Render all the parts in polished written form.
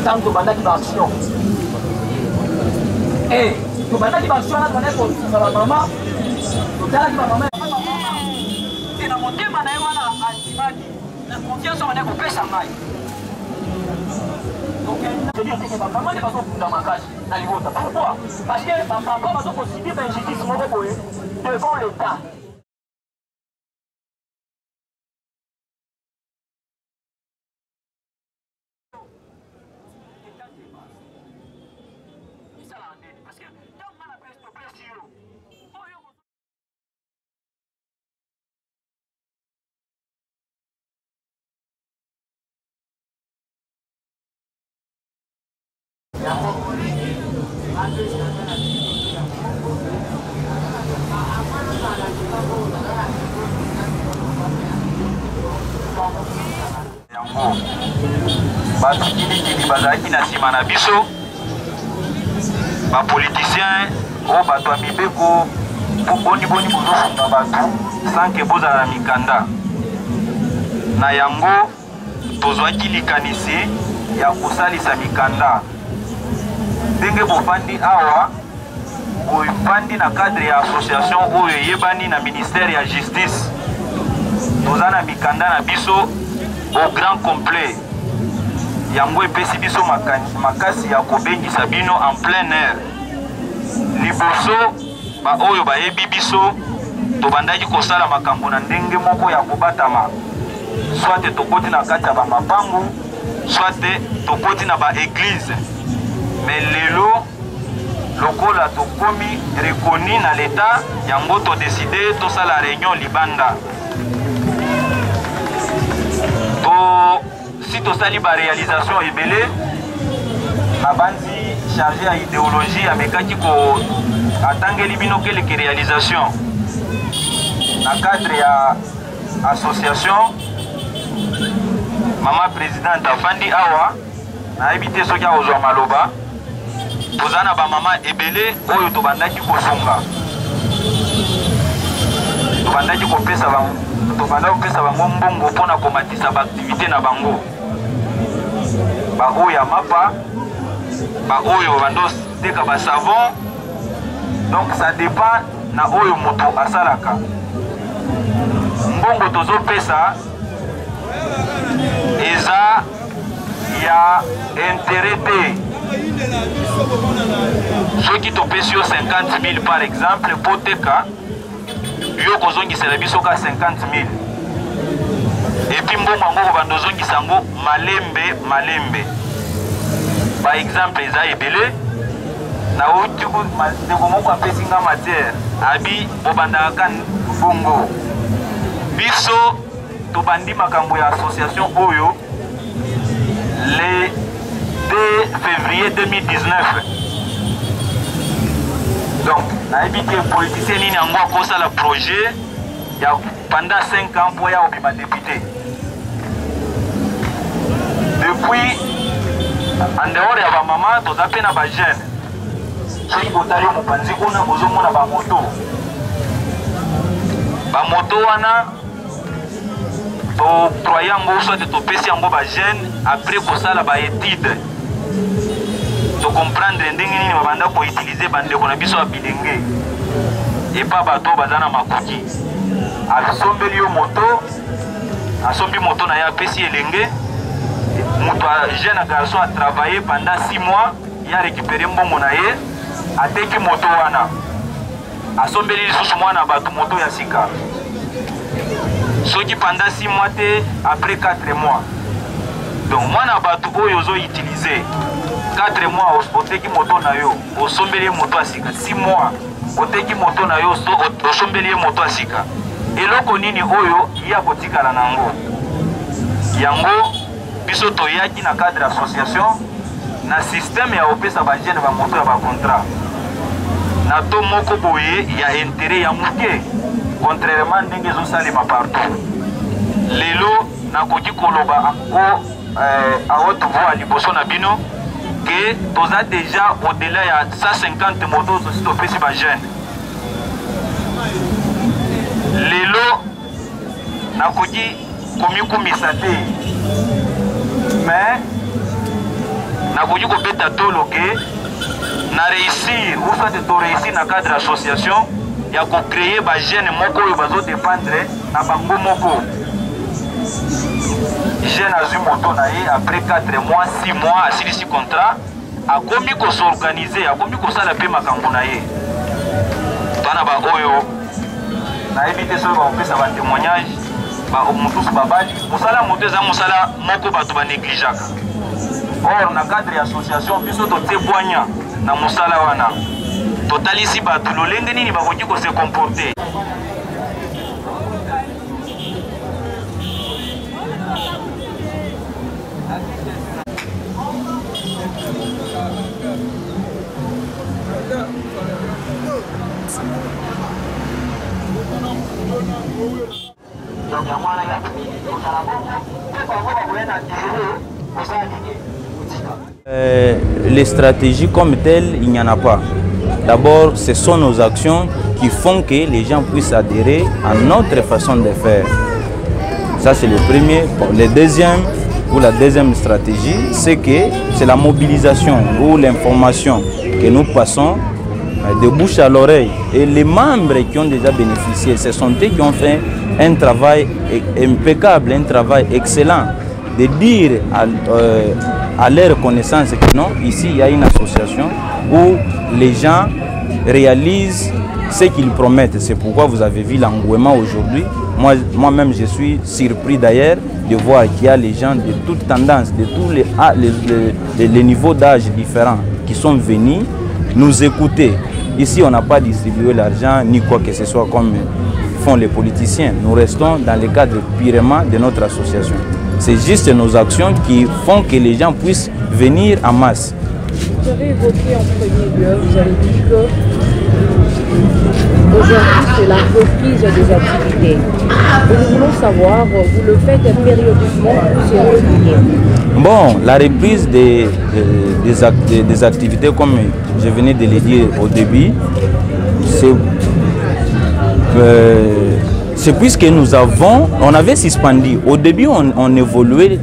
tant que banda qui va action. Et le banda qui va action là, on a maman, tout à qui va maman. Et dans mon thème, on a antimani, la confiance on a coupé sa maille. Donc, je dis que maman n'est pas dans ma cage, dans les votes. Pourquoi? Parce que maman va considérer l'injustice devant l'État. batikili bazalaki na nsima na biso bapoliticien oyo bato ya mibeko boni bozofunga bato sanke bozala na mikanda na yango tozwaki likanisi ya kosalisa mikanda ndenge bofandi awa bofandi na cadre ya association oyo eyebani na ministère ya justice toza na mikanda na biso au grand complet yango epesi biso makasi ya kobengisa bino en plein air liboso baoyo bayebi biso tobandaki kosala makambo na ndenge moko ya kobatama soit tokoti na kati ya bamapangu soit tokoti na baeglise mais lelo lokola tokomi reconnu na l'État yango todeside tosala réunion libanda si tosali ba réalisation ebele abandi chargé à idéologie amekaki ko atangeli bino keleke réalisation na cadre ya association mama présidente afandi awa na ebité soki akozwa maloba tozana ba mama ebele oyo tobandaki kosunga tobandaki kopesa bango mbongo mpona komatisa baaktivité na bango baoyo ya mapa baoyo bando teka basavon donc ça dépend na oyo moto asalaka mbongo tozopesa eza ya intérêt te soki topesi yo 50 000 par exemple po teka yo kozongisela biso ka 50 000 epi mbongo yango bando ozongisa yango malembe par exemple eza ebele na uti ndeko moko apesi nga matière abi bobandaka bongo biso tobandi makambo ya association oyo le 2 février 2019 donc nayebi te politicien nini yango akosala projet ya pendant 5 ans mpo ya obima député depuis en dehors ya bamama toza mpe na bajeune soki botali mopanzi kuna bozomona bamoto wana tocroye yango soit topesi yango bajeune après kosala baétude tocomprendre ndenge nini babanda koutilize bandeko na biso ya bilenge epa bato baza na makoki asombeli yo moto asombi moto na ye apesi elenge moto jeune garçon a travaillé pendant 6 mois ya récupéré mbongo na ye ateki moto wana asombeli lisusu mwana bato moto ya sika soki pendant 6 mois te après 4 mois donc mwana bato oyo ozoutilize 4 mois oteki moto na yo osombeli moto ya sika 6 mois oteki moto na yo osombeli moto ya sika eloko nini oyo ya kotikala nango yango biso toyaki na cadre association na système ya opesa bajene ba moto ya ba contrat na to moko boye ya intérêt ya muke contrairement ndenge ezosalema partout lelo nakoki koloba a haute voix liboso na bino que toza déjà au-delà ya 150 motos aussi topesi bajene lelo nakoki komikumisa te mais nakoki kobeta tolo ke na réussir ou soit to réussir na cadre association ya ko créer ba jeune moko oyo bazo dépendre na bango moko. Jeune azui moto na ye après 4 mois 6 mois asilisi contrat akomi ko s'organiser akomi ko sala pe makambo na ye. Bana ba oyo na éviter so ba opesa ba témoignage ba mutusu babali musala moto eza musala moko bato ba négligeaka. Or na cadre association biso to témoigna na musala wana totalisi bato lolenge nini bakoki ko se comporter. Les stratégies comme telles, il n'y en a pas. D'abord, ce sont nos actions qui font que les gens puissent adhérer à notre façon de faire. Ça, c'est le premier. Le deuxième, ou la deuxième stratégie, c'est que c'est la mobilisation ou l'information que nous passons de bouche à l'oreille. Et les membres qui ont déjà bénéficié, ce sont eux qui ont fait un travail impeccable, un travail excellent, de dire à leur connaissance que non, ici il y a une association où les gens réalisent ce qu'ils promettent. C'est pourquoi vous avez vu l'engouement aujourd'hui. Moi-même, je suis surpris d'ailleurs de voir qu'il y a les gens de toutes tendances, de tous les niveaux d'âge différents qui sont venus nous écouter. Ici, on n'a pas distribué l'argent ni quoi que ce soit comme font les politiciens. Nous restons dans le cadre purement de notre association. C'est juste nos actions qui font que les gens puissent venir en masse. Vous avez évoqué en premier lieu, vous avez dit que aujourd'hui c'est la reprise des activités. Et nous voulons savoir, vous le faites périodiquement ou c'est régulier? Bon, la reprise des activités, comme je venais de le dire au début, c'est puisque on avait suspendu. Au début, on évoluait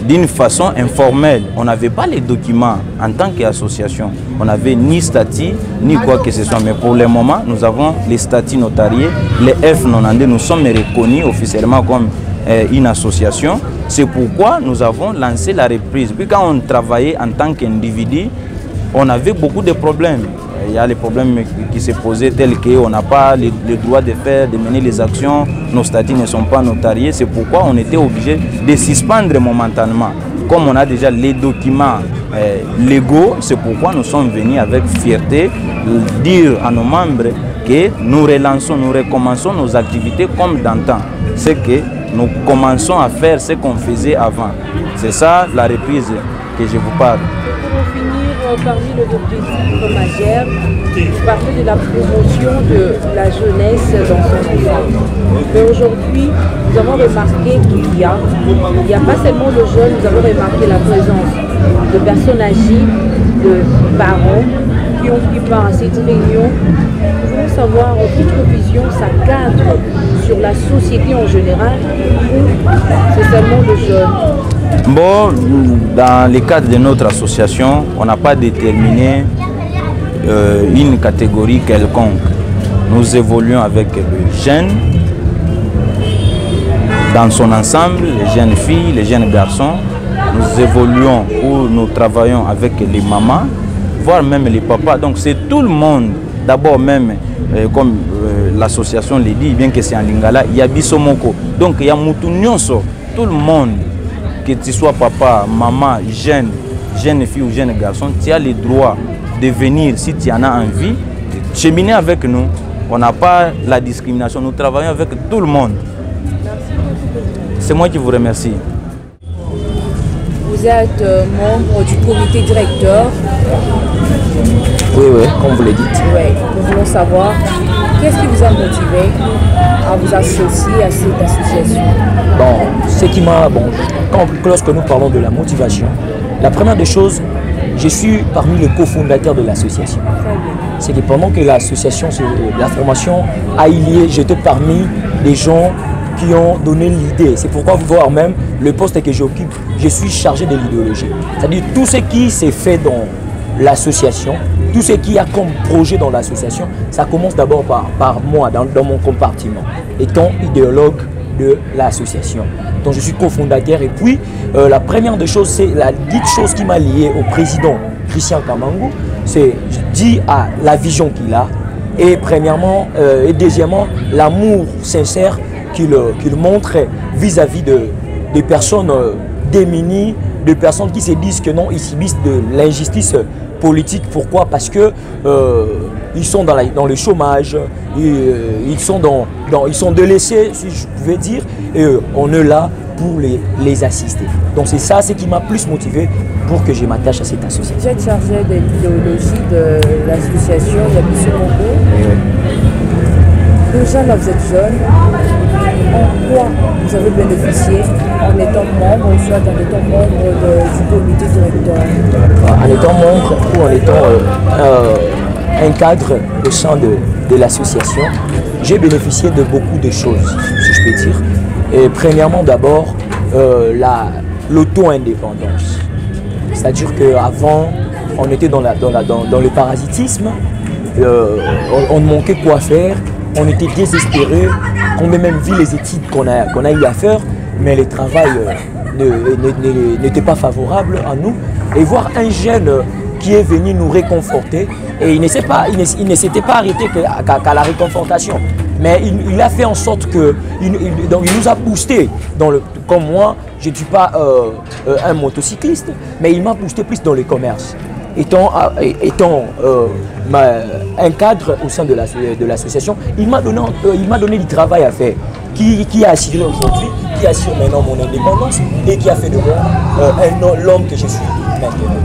d'une façon informelle. On n'avait pas les documents en tant qu'association. On n'avait ni statut, ni quoi que ce soit. Mais pour le moment, nous avons les statuts notariés. Les F90, nous sommes reconnus officiellement comme une association. C'est pourquoi nous avons lancé la reprise. Puis quand on travaillait en tant qu'individu, on avait beaucoup de problèmes. Il y a les problèmes qui se posaient tels qu'on n'a pas le droit de mener les actions, nos statuts ne sont pas notariés. C'est pourquoi on était obligé de suspendre momentanément. Comme on a déjà les documents légaux, c'est pourquoi nous sommes venus avec fierté dire à nos membres que nous relançons, nous recommençons nos activités comme d'antan. C'est que nous commençons à faire ce qu'on faisait avant. C'est ça la reprise que je vous parle. Parmi les objectifs majeurs, vous parlez de la promotion de la jeunesse dans son ensemble. Mais aujourd'hui, nous avons remarqué qu'il y a pas seulement de jeunes, nous avons remarqué la présence de personnes âgées, de parents qui ont pris part à cette réunion. Nous voulons savoir votre vision, ça cadre sur la société en général ou c'est seulement de jeunes? Bon, dans le cadre de notre association, on n'a pas déterminé une catégorie quelconque. Nous évoluons avec les jeunes dans son ensemble, les jeunes filles, les jeunes garçons. Nous évoluons ou nous travaillons avec les mamans, voire même les papas. Donc c'est tout le monde. D'abord même, comme l'association le dit, bien que c'est en lingala, il y a Bisomoko. Donc il y a Moutounionso, tout le monde. Que tu sois papa, maman, jeune fille ou jeune garçon, tu as le droit de venir si tu en as envie, de cheminer avec nous. On n'a pas la discrimination, nous travaillons avec tout le monde. C'est moi qui vous remercie. Vous êtes membre du comité directeur. Oui, comme vous le dites. Oui, nous voulons savoir qu'est-ce qui vous a motivé à vous associer à cette association? Bon, ce qui m'a... Bon, lorsque nous parlons de la motivation, la première des choses, je suis parmi les cofondateurs de l'association. C'est que pendant que l'association, la formation a eu lieu, j'étais parmi les gens qui ont donné l'idée. C'est pourquoi vous voyez même le poste que j'occupe, je suis chargé de l'idéologie. C'est-à-dire tout ce qui s'est fait dans l'association, tout ce qu'il y a comme projet dans l'association, ça commence d'abord par moi, dans mon compartiment, étant idéologue de l'association. Donc je suis cofondateur et puis la première des choses, c'est la dite chose qui m'a lié au président Christian Kamangu, c'est dit à la vision qu'il a et premièrement et deuxièmement l'amour sincère qu'il montre vis-à-vis des personnes démunies, de personnes qui se disent que non, ils subissent de l'injustice politique. Pourquoi? Parce que ils sont dans le chômage, ils sont délaissés, si je pouvais dire, et on est là pour les assister. Donc c'est ça, ce qui m'a plus motivé pour que je m'attache à cette association. Vous êtes chargé de l'idéologie de l'association Yabiso Congo. Déjà là, vous êtes jeune. En quoi vous avez bénéficié en étant membre, ou soit en étant membre du comité directeur? En étant membre ou en étant un cadre au sein de l'association, j'ai bénéficié de beaucoup de choses, si je peux dire. Et premièrement, d'abord, l'auto-indépendance. C'est-à-dire qu'avant, on était dans le parasitisme, on manquait quoi faire, on était désespéré, on a même vu les études qu'on a eu à faire, mais le travail n'était pas favorable à nous. Et voir un jeune qui est venu nous réconforter, et il ne s'était pas arrêté qu'à la réconfortation, mais il a fait en sorte que il nous a boosté comme moi, je ne suis pas un motocycliste, mais il m'a boosté plus dans le commerce. Étant un cadre au sein de l'association, il m'a donné du travail à faire, qui a assuré aujourd'hui, qui assure maintenant mon indépendance et qui a fait de moi l'homme que je suis maintenant.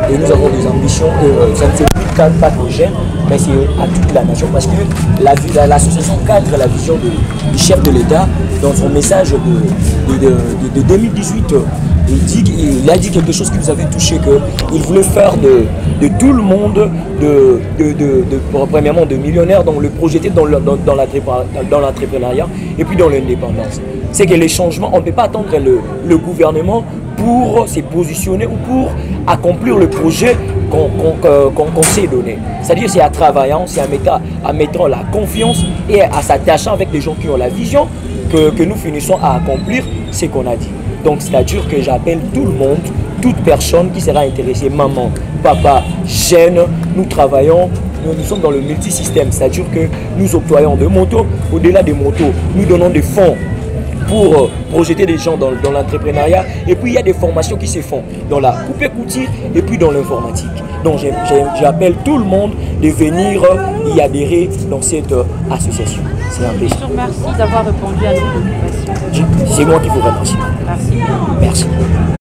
Et nous avons des ambitions, ça ne fait plus pas qu'aux jeunes, mais c'est à toute la nation, parce que l'association cadre la vision du chef de l'État dans son message de 2018. Il a dit quelque chose qui nous avait touché, qu'il voulait faire de tout le monde, premièrement de millionnaires, donc le projeter dans l'entrepreneuriat et puis dans l'indépendance. C'est que les changements, on ne peut pas attendre le gouvernement pour se positionner ou pour accomplir le projet qu'on s'est donné. C'est-à-dire c'est en travaillant, c'est en mettant la confiance et en s'attachant avec des gens qui ont la vision que nous finissons à accomplir ce qu'on a dit. Donc c'est-à-dire que j'appelle tout le monde, toute personne qui sera intéressée, maman, papa, jeune, nous travaillons, nous sommes dans le multisystème, c'est-à-dire que nous octroyons des motos, au-delà des motos, nous donnons des fonds pour projeter des gens dans l'entrepreneuriat. Et puis il y a des formations qui se font dans la coupe-couture et puis dans l'informatique. Donc j'appelle tout le monde de venir y adhérer dans cette association. C'est un plaisir. Je vous remercie d'avoir répondu à nos questions. C'est moi qui vous remercie. Merci. Merci.